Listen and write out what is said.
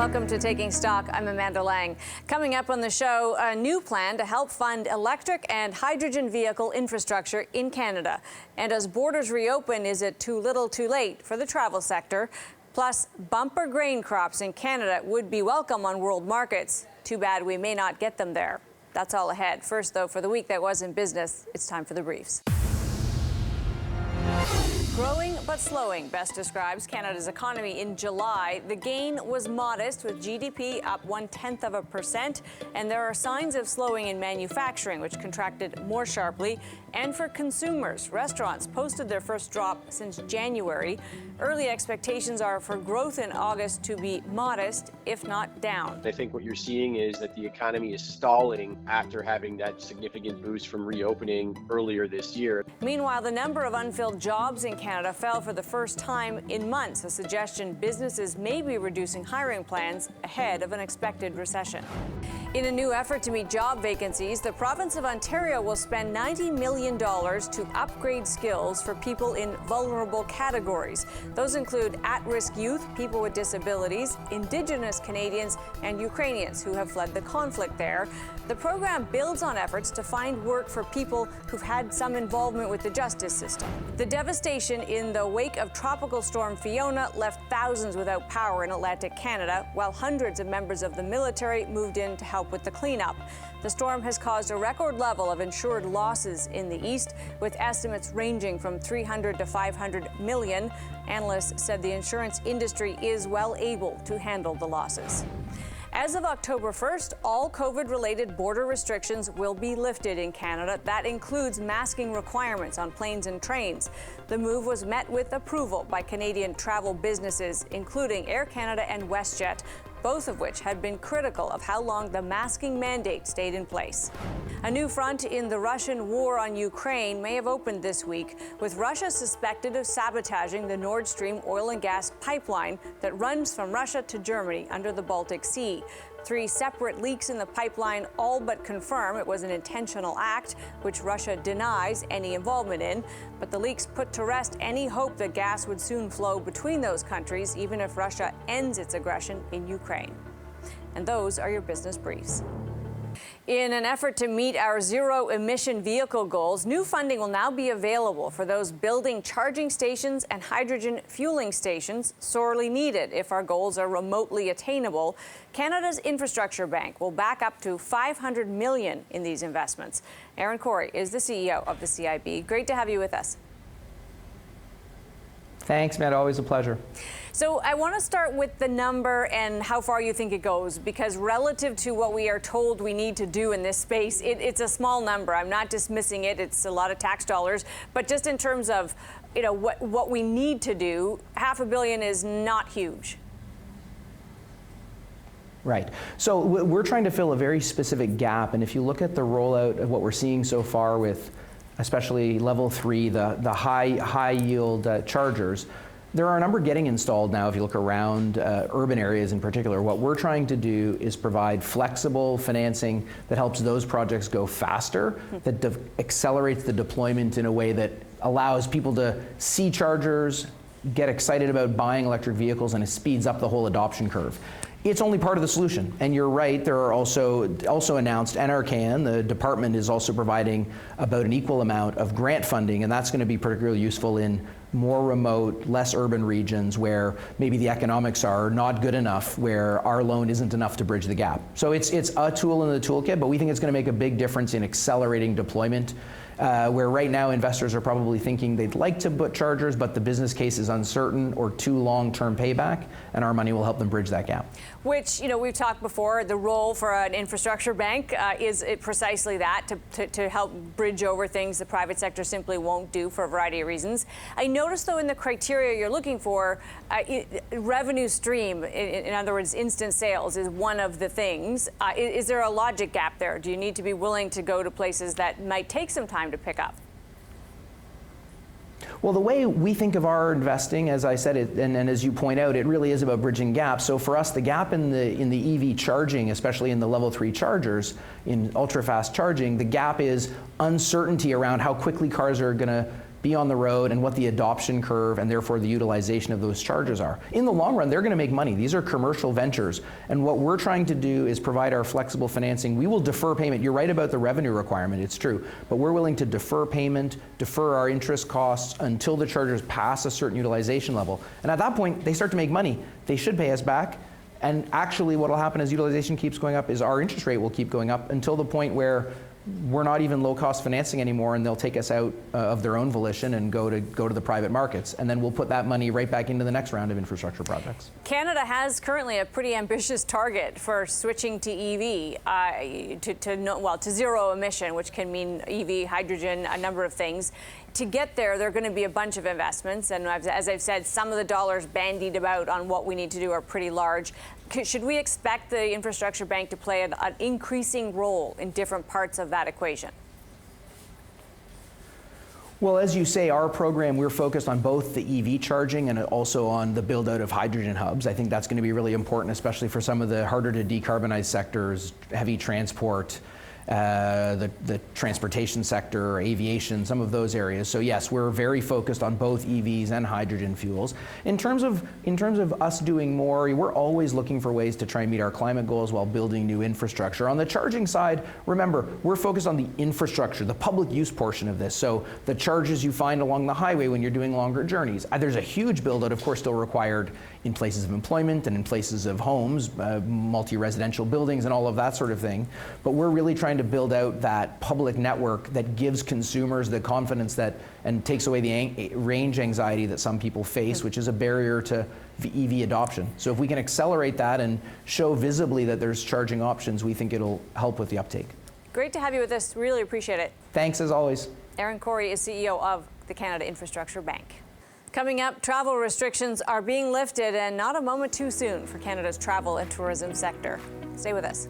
Welcome to Taking Stock. I'm Amanda Lang. Coming up on the show, a new plan to help fund electric and hydrogen vehicle infrastructure in Canada. And as borders reopen, is it too little too late for the travel sector? Plus, bumper grain crops in Canada would be welcome on world markets. Too bad we may not get them there. That's all ahead. First, though, for the week that was in business, it's time for the briefs. Growing but slowing, best describes Canada's economy in July. The gain was modest, with GDP up 0.1%, and there are signs of slowing in manufacturing, which contracted more sharply. And for consumers, restaurants posted their first drop since January. Early expectations are for growth in August to be modest, if not down. I think what you're seeing is that the economy is stalling after having that significant boost from reopening earlier this year. Meanwhile, the number of unfilled jobs in Canada fell for the first time in months, a suggestion businesses may be reducing hiring plans ahead of an expected recession. In a new effort to meet job vacancies, the province of Ontario will spend $90 million to upgrade skills for people in vulnerable categories. Those include at-risk youth, people with disabilities, Indigenous Canadians, and Ukrainians who have fled the conflict there. The program builds on efforts to find work for people who've had some involvement with the justice system. The devastation in the wake of Tropical Storm Fiona left thousands without power in Atlantic Canada, while hundreds of members of the military moved in to help with the cleanup. The storm has caused a record level of insured losses in the east, with estimates ranging from 300 to 500 million. Analysts said the insurance industry is well able to handle the losses. As of October 1st, all COVID-related border restrictions will be lifted in Canada. That includes masking requirements on planes and trains. The move was met with approval by Canadian travel businesses, including Air Canada and WestJet, both of which had been critical of how long the masking mandate stayed in place. A new front in the Russian war on Ukraine may have opened this week, with Russia suspected of sabotaging the Nord Stream oil and gas pipeline that runs from Russia to Germany under the Baltic Sea. 3 separate leaks in the pipeline all but confirm it was an intentional act, which Russia denies any involvement in. But the leaks put to rest any hope that gas would soon flow between those countries, even if Russia ends its aggression in Ukraine. And those are your business briefs. In an effort to meet our zero-emission vehicle goals, new funding will now be available for those building charging stations and hydrogen fueling stations, sorely needed if our goals are remotely attainable. Canada's Infrastructure Bank will back up to $500 million in these investments. Ehren Corey is the CEO of the CIB. Great to have you with us. Thanks, Matt. Always a pleasure. So I want to start with the number and how far you think it goes, because relative to what we are told we need to do in this space, it's a small number. I'm not dismissing it. It's a lot of tax dollars. But just in terms of, what we need to do, $500 million is not huge. Right. So we're trying to fill a very specific gap. And if you look at the rollout of what we're seeing so far with especially level 3, the high yield chargers, there are a number getting installed now. If you look around urban areas in particular, what we're trying to do is provide flexible financing that helps those projects go faster, that accelerates the deployment in a way that allows people to see chargers, get excited about buying electric vehicles, and it speeds up the whole adoption curve. It's only part of the solution. And you're right, there are also announced NRCan, the department is also providing about an equal amount of grant funding, and that's going to be particularly useful in more remote, less urban regions where maybe the economics are not good enough, where our loan isn't enough to bridge the gap. So it's a tool in the toolkit, but we think it's going to make a big difference in accelerating deployment. Where right now investors are probably thinking they'd like to put chargers, but the business case is uncertain or too long-term payback, and our money will help them bridge that gap. Which, we've talked before, the role for an infrastructure bank is precisely that, to help bridge over things the private sector simply won't do for a variety of reasons. I noticed, though, in the criteria you're looking for, revenue stream, in other words, instant sales, is one of the things. Is there a logic gap there? Do you need to be willing to go to places that might take some time to pick up? Well, the way we think of our investing, as I said, and as you point out, it really is about bridging gaps. So for us, the gap in the EV charging, especially in the level 3 chargers, in ultra-fast charging, the gap is uncertainty around how quickly cars are going to be on the road and what the adoption curve and therefore the utilization of those charges are. In the long run, they're going to make money. These are commercial ventures. And what we're trying to do is provide our flexible financing. We will defer payment. You're right about the revenue requirement, it's true. But we're willing to defer payment, defer our interest costs until the chargers pass a certain utilization level. And at that point, they start to make money. They should pay us back. And actually what will happen as utilization keeps going up is our interest rate will keep going up until the point where we're not even low-cost financing anymore, and they'll take us out of their own volition and go to the private markets. And then we'll put that money right back into the next round of infrastructure projects. Canada has currently a pretty ambitious target for switching to EV, to zero emission, which can mean EV, hydrogen, a number of things. To get there, there are going to be a bunch of investments. And as I've said, some of the dollars bandied about on what we need to do are pretty large. Should we expect the Infrastructure Bank to play an increasing role in different parts of that equation? Well, as you say, our program, we're focused on both the EV charging and also on the build out of hydrogen hubs. I think that's going to be really important, especially for some of the harder to decarbonize sectors, heavy transport, the transportation sector, aviation, some of those areas. So yes, we're very focused on both EVs and hydrogen fuels. In terms of us doing more, we're always looking for ways to try and meet our climate goals while building new infrastructure. On the charging side, remember, we're focused on the infrastructure, the public use portion of this. So the charges you find along the highway when you're doing longer journeys. There's a huge build out, of course, still required in places of employment and in places of homes, multi-residential buildings and all of that sort of thing. But we're really trying to build out that public network that gives consumers the confidence that, and takes away the range anxiety that some people face, which is a barrier to EV adoption. So if we can accelerate that and show visibly that there's charging options, we think it'll help with the uptake. Great to have you with us. Really appreciate it. Thanks as always. Ehren Corey is CEO of the Canada Infrastructure Bank. Coming up, travel restrictions are being lifted, and not a moment too soon for Canada's travel and tourism sector. Stay with us.